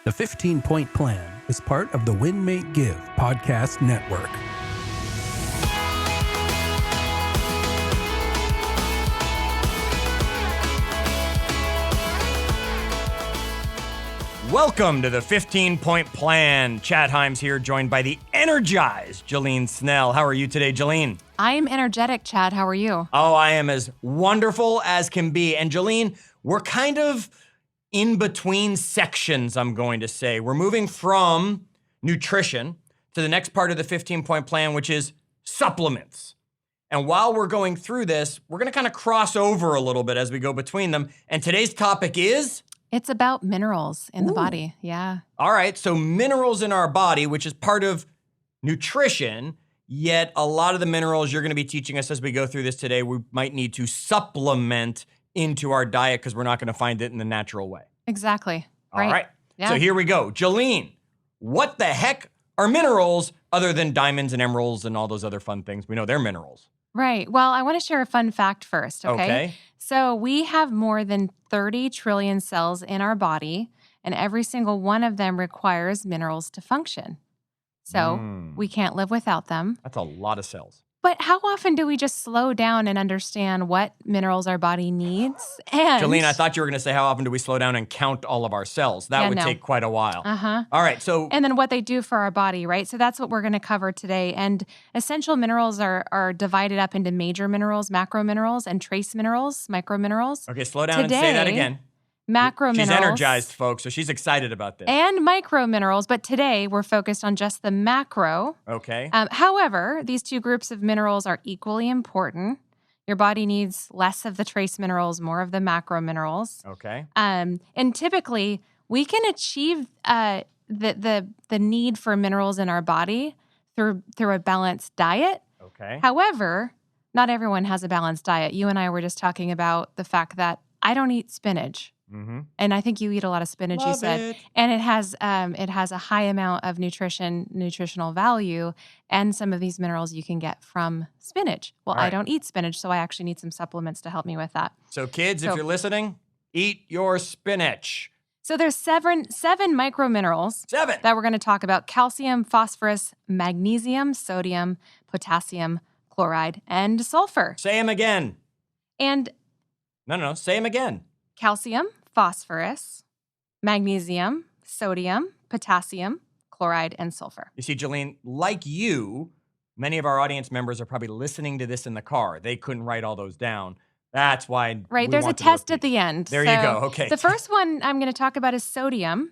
The 15-Point Plan is part of the Win Make Give podcast network. Welcome to the 15-Point Plan. Chad Himes here, joined by the energized Jillene Snell. How are you today, Jillene? I am energetic, Chad. How are you? Oh, I am as wonderful as can be. And Jillene, we're kind of in between sections, I'm going to say. We're moving from nutrition to the next part of the 15-Point Plan, which is supplements. And while we're going through this, we're going to kind of cross over a little bit as we go between them. And today's topic is... It's about minerals in the body. Yeah. All right. So minerals in our body, which is part of nutrition, yet a lot of the minerals you're going to be teaching us as we go through this today, we might need to supplement into our diet because we're not going to find it in the natural way. Exactly. All right. Yeah. So here we go. Jillene, what the heck are minerals other than diamonds and emeralds and all those other fun things? We know they're minerals. Right. Well, I want to share a fun fact first, okay? So we have more than 30 trillion cells in our body, and every single one of them requires minerals to function. So we can't live without them. That's a lot of cells. But how often do we just slow down and understand what minerals our body needs? And Jillene, I thought you were going to say how often do we slow down and count all of our cells? That would take quite a while. Uh-huh. All right, so... And then what they do for our body, right? So that's what we're going to cover today. And essential minerals are divided up into major minerals, macrominerals, and trace minerals, microminerals. Okay, slow down and say that again. Macrominerals. She's energized, folks, so she's excited about this. And microminerals, but today we're focused on just the macro. Okay. However, these two groups of minerals are equally important. Your body needs less of the trace minerals, more of the macrominerals. Okay. And typically, we can achieve the need for minerals in our body through a balanced diet. Okay. However, not everyone has a balanced diet. You and I were just talking about the fact that I don't eat spinach. Mm-hmm. And I think you eat a lot of spinach, Love you said. it. And it has a high amount of nutritional value, and some of these minerals you can get from spinach. Well, Right. I don't eat spinach, so I actually need some supplements to help me with that. So kids, if you're listening, eat your spinach. So there's seven microminerals 7. that we're going to talk about: calcium, phosphorus, magnesium, sodium, potassium, chloride, and sulfur. Say them again. And No. Say them again. calcium, phosphorus, magnesium, sodium, potassium, chloride, and sulfur. You see, Jillene, like you, many of our audience members are probably listening to this in the car. They couldn't write all those down. That's why. Right, there's a test at the end. There you go. Okay. The first one I'm going to talk about is sodium.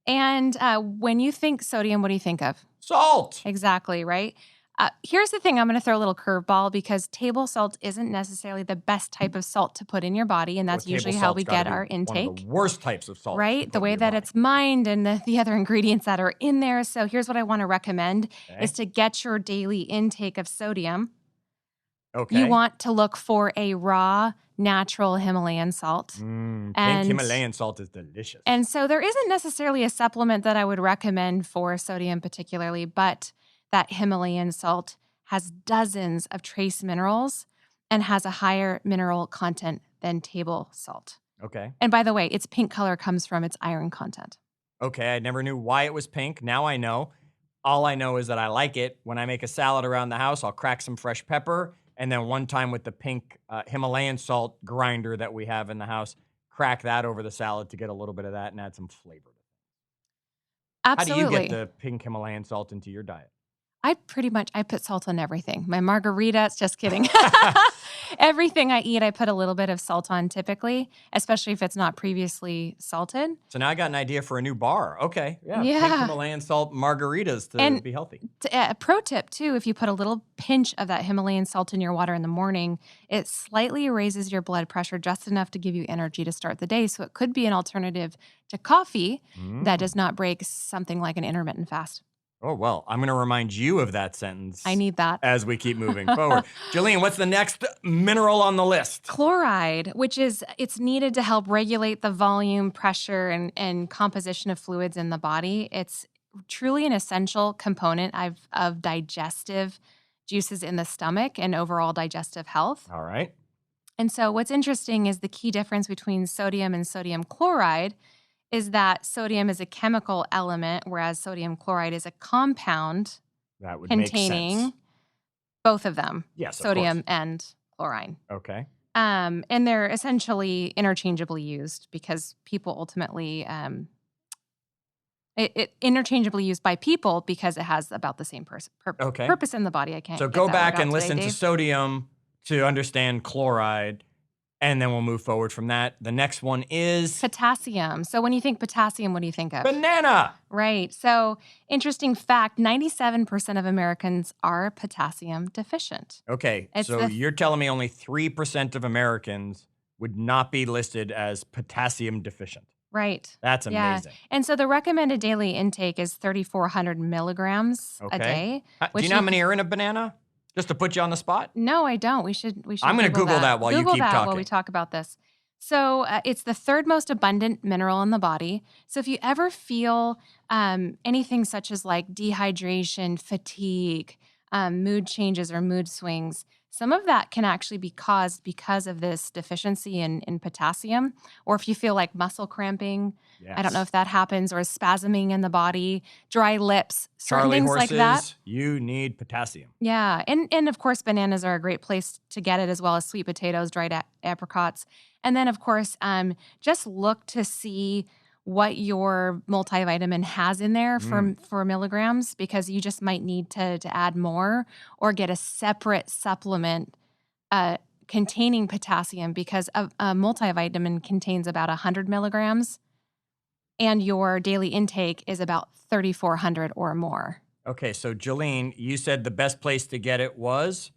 And when you think sodium, what do you think of? Salt. Exactly, right? Here's the thing. I'm going to throw a little curveball because table salt isn't necessarily the best type of salt to put in your body, and that's usually how we get our intake. One of the worst types of salt. Right? The way that it's mined and the other ingredients that are in there. So here's what I want to recommend is to get your daily intake of sodium. Okay. You want to look for a raw, natural Himalayan salt. Pink Himalayan salt is delicious. And so there isn't necessarily a supplement that I would recommend for sodium particularly, but that Himalayan salt has dozens of trace minerals and has a higher mineral content than table salt. Okay. And by the way, its pink color comes from its iron content. Okay, I never knew why it was pink. Now I know. All I know is that I like it. When I make a salad around the house, I'll crack some fresh pepper. And then one time with the pink Himalayan salt grinder that we have in the house, crack that over the salad to get a little bit of that and add some flavor. Absolutely. How do you get the pink Himalayan salt into your diet? I put salt on everything. My margaritas, just kidding. Everything I eat, I put a little bit of salt on typically, especially if it's not previously salted. So now I got an idea for a new bar. Okay. Yeah. Yeah. Pink Himalayan salt margaritas to be healthy. A pro tip too, if you put a little pinch of that Himalayan salt in your water in the morning, it slightly raises your blood pressure just enough to give you energy to start the day. So it could be an alternative to coffee that does not break something like an intermittent fast. Oh, well, I'm going to remind you of that sentence. I need that. As we keep moving forward. Jillene, what's the next mineral on the list? Chloride, it's needed to help regulate the volume, pressure, and composition of fluids in the body. It's truly an essential component of digestive juices in the stomach and overall digestive health. All right. And so what's interesting is the key difference between sodium and sodium chloride is that sodium is a chemical element, whereas sodium chloride is a compound That would containing make sense. both of them, Yes, of sodium and chlorine. Okay. And they're essentially interchangeably used because people ultimately, it interchangeably used by people because it has about the same Okay. purpose in the body. I can't. So get go that back word out and today, listen to Dave. sodium to understand chloride, and then we'll move forward from that. The next one is Potassium. So when you think potassium, what do you think of? banana. Right. So interesting fact: 97% of Americans are potassium deficient. Okay, It's so you're telling me only 3% of Americans would not be listed as potassium deficient. Right. That's Yeah. amazing. And so the recommended daily intake is 3,400 milligrams a Okay. day. Do which you know how many are in a banana? Just to put you on the spot? No, I don't. We should. I'm gonna Google that while you Google keep that while talking. we talk about this. So it's the third most abundant mineral in the body. So if you ever feel anything such as like dehydration, fatigue, mood changes, or mood swings, some of that can actually be caused because of this deficiency in potassium. Or if you feel like muscle cramping, Yes. I don't know if that happens, or spasming in the body, dry lips, certain Charlie things horses, like that. you need potassium. Yeah, and of course, bananas are a great place to get it, as well as sweet potatoes, dried apricots. And then, of course, just look to see what your multivitamin has in there for milligrams, because you just might need to add more or get a separate supplement containing potassium, because a multivitamin contains about 100 milligrams, and your daily intake is about 3,400 or more. Okay, so Jillene, you said the best place to get it was?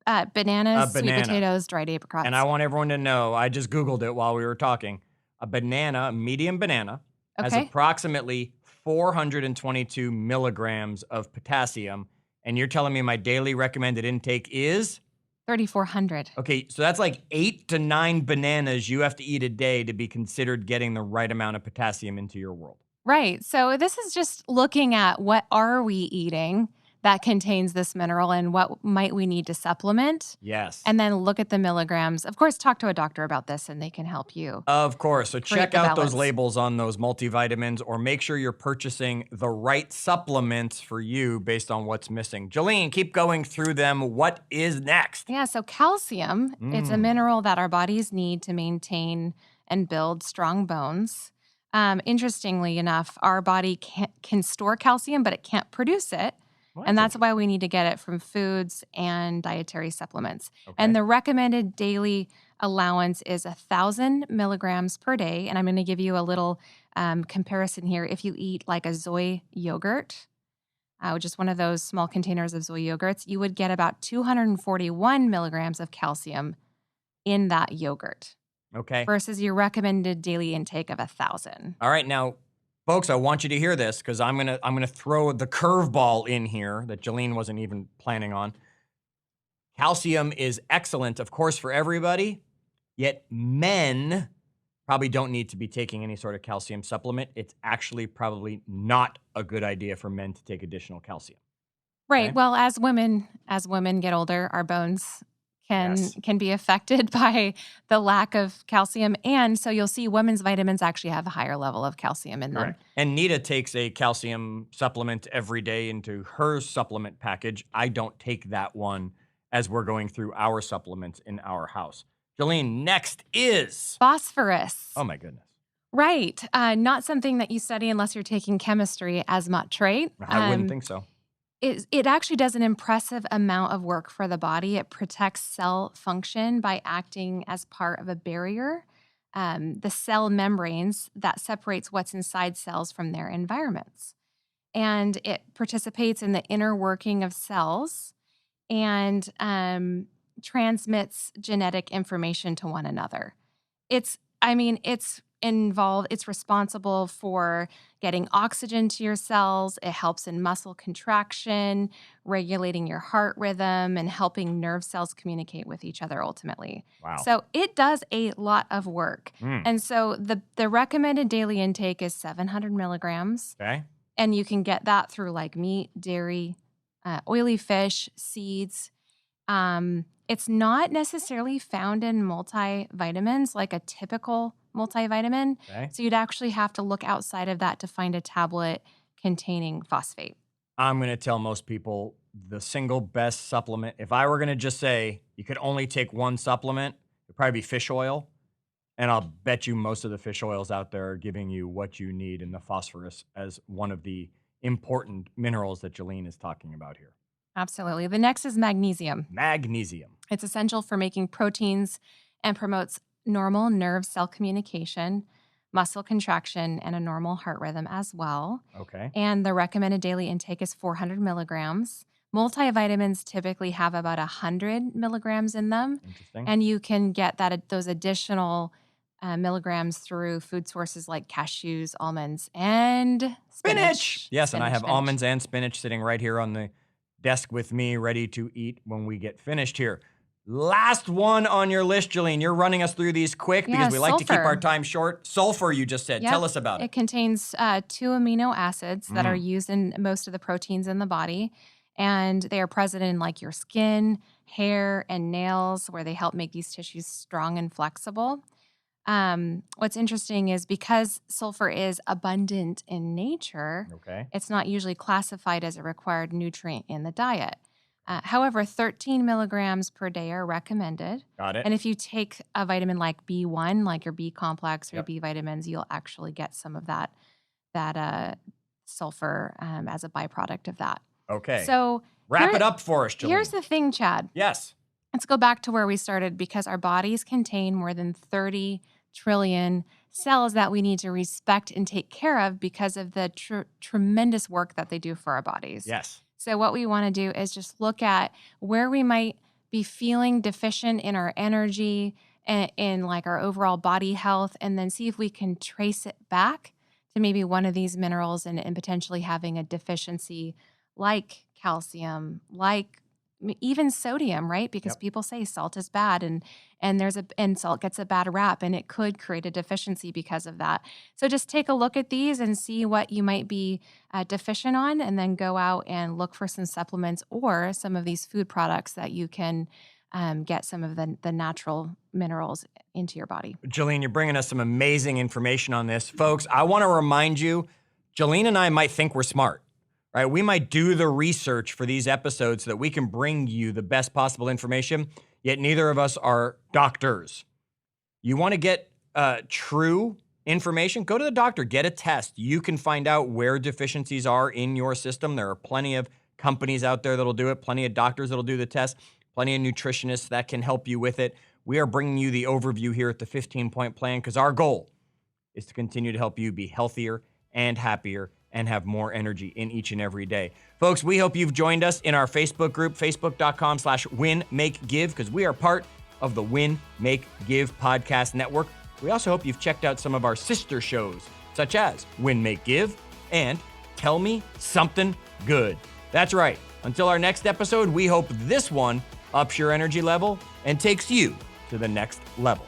Bananas, sweet banana. potatoes, dried apricots. And I want everyone to know, I just Googled it while we were talking. A banana, a medium banana, has Okay. approximately 422 milligrams of potassium. And you're telling me my daily recommended intake is? 3,400. Okay, so that's like 8 to 9 bananas you have to eat a day to be considered getting the right amount of potassium into your world. Right. So this is just looking at what are we eating that contains this mineral and what might we need to supplement. Yes. And then look at the milligrams. Of course, talk to a doctor about this and they can help you. Of course. So check the out those balance. labels on those multivitamins, or make sure you're purchasing the right supplements for you based on what's missing. Jillene, keep going through them. What is next? Yeah, so calcium, it's a mineral that our bodies need to maintain and build strong bones. Interestingly enough, our body can store calcium, but it can't produce it. Well, And that's why we need to get it from foods and dietary supplements. Okay. And the recommended daily allowance is 1,000 milligrams per day. And I'm going to give you a little comparison here. If you eat like a soy yogurt, which is one of those small containers of soy yogurts, you would get about 241 milligrams of calcium in that yogurt. Okay. Versus your recommended daily intake of 1,000. All right, now, folks, I want you to hear this, because I'm gonna throw the curveball in here that Jillene wasn't even planning on. Calcium is excellent, of course, for everybody, yet men probably don't need to be taking any sort of calcium supplement. It's actually probably not a good idea for men to take additional calcium. Right. Okay. Well, as women get older, our bones Yes. can be affected by the lack of calcium. And so you'll see women's vitamins actually have a higher level of calcium in them. Correct. And Nita takes a calcium supplement every day into her supplement package. I don't take that one as we're going through our supplements in our house. Jillene, next is Phosphorus. Oh my goodness. Right. Not something that you study unless you're taking chemistry as much, right? I wouldn't think so. It actually does an impressive amount of work for the body. It protects cell function by acting as part of a barrier, the cell membranes that separates what's inside cells from their environments. And it participates in the inner working of cells and transmits genetic information to one another. It's responsible for getting oxygen to your cells. It helps in muscle contraction, regulating your heart rhythm, and helping nerve cells communicate with each other ultimately. Wow. So it does a lot of work. And so the recommended daily intake is 700 milligrams. Okay. And you can get that through like meat, dairy, oily fish, seeds. It's not necessarily found in multivitamins like a typical multivitamin. Okay. So you'd actually have to look outside of that to find a tablet containing phosphate. I'm going to tell most people the single best supplement. If I were going to just say you could only take one supplement, it'd probably be fish oil. And I'll bet you most of the fish oils out there are giving you what you need in the phosphorus as one of the important minerals that Jillene is talking about here. Absolutely. The next is magnesium. Magnesium. It's essential for making proteins and promotes normal nerve cell communication, muscle contraction, and a normal heart rhythm as well. Okay. And the recommended daily intake is 400 milligrams. Multivitamins typically have about 100 milligrams in them. Interesting. And you can get those additional milligrams through food sources like cashews, almonds, and spinach. Yes, and I have Spinach. almonds and spinach sitting right here on the desk with me, ready to eat when we get finished here. Last one on your list, Jillene. You're running us through these quick because we like to keep sulfur. our time short. Sulfur, you just said. Yep. Tell us about It it. contains 2 amino acids that are used in most of the proteins in the body. And they are present in like your skin, hair, and nails, where they help make these tissues strong and flexible. What's interesting is because sulfur is abundant in nature, Okay. it's not usually classified as a required nutrient in the diet. However, 13 milligrams per day are recommended. Got it. And if you take a vitamin like B1, like your B complex or Yep. B vitamins, you'll actually get some of that sulfur as a byproduct of that. Okay. So Wrap it up for us, Jillene. here's the thing, Chad. Yes. Let's go back to where we started because our bodies contain more than 30 trillion cells that we need to respect and take care of because of the tremendous work that they do for our bodies. Yes. So what we want to do is just look at where we might be feeling deficient in our energy and in like our overall body health, and then see if we can trace it back to maybe one of these minerals and potentially having a deficiency like calcium, like even sodium, right? Because Yep. people say salt is bad and salt gets a bad rap, and it could create a deficiency because of that. So just take a look at these and see what you might be deficient on, and then go out and look for some supplements or some of these food products that you can get some of the natural minerals into your body. Jillene, you're bringing us some amazing information on this. Folks, I want to remind you, Jillene and I might think we're smart, right? We might do the research for these episodes so that we can bring you the best possible information, yet neither of us are doctors. You want to get true information? Go to the doctor, get a test. You can find out where deficiencies are in your system. There are plenty of companies out there that'll do it, plenty of doctors that'll do the test, plenty of nutritionists that can help you with it. We are bringing you the overview here at the 15-Point Plan because our goal is to continue to help you be healthier and happier and have more energy in each and every day. Folks, we hope you've joined us in our Facebook group, facebook.com/WinMakeGive, because we are part of the Win, Make, Give podcast network. We also hope you've checked out some of our sister shows, such as Win, Make, Give and Tell Me Something Good. That's right. Until our next episode, we hope this one ups your energy level and takes you to the next level.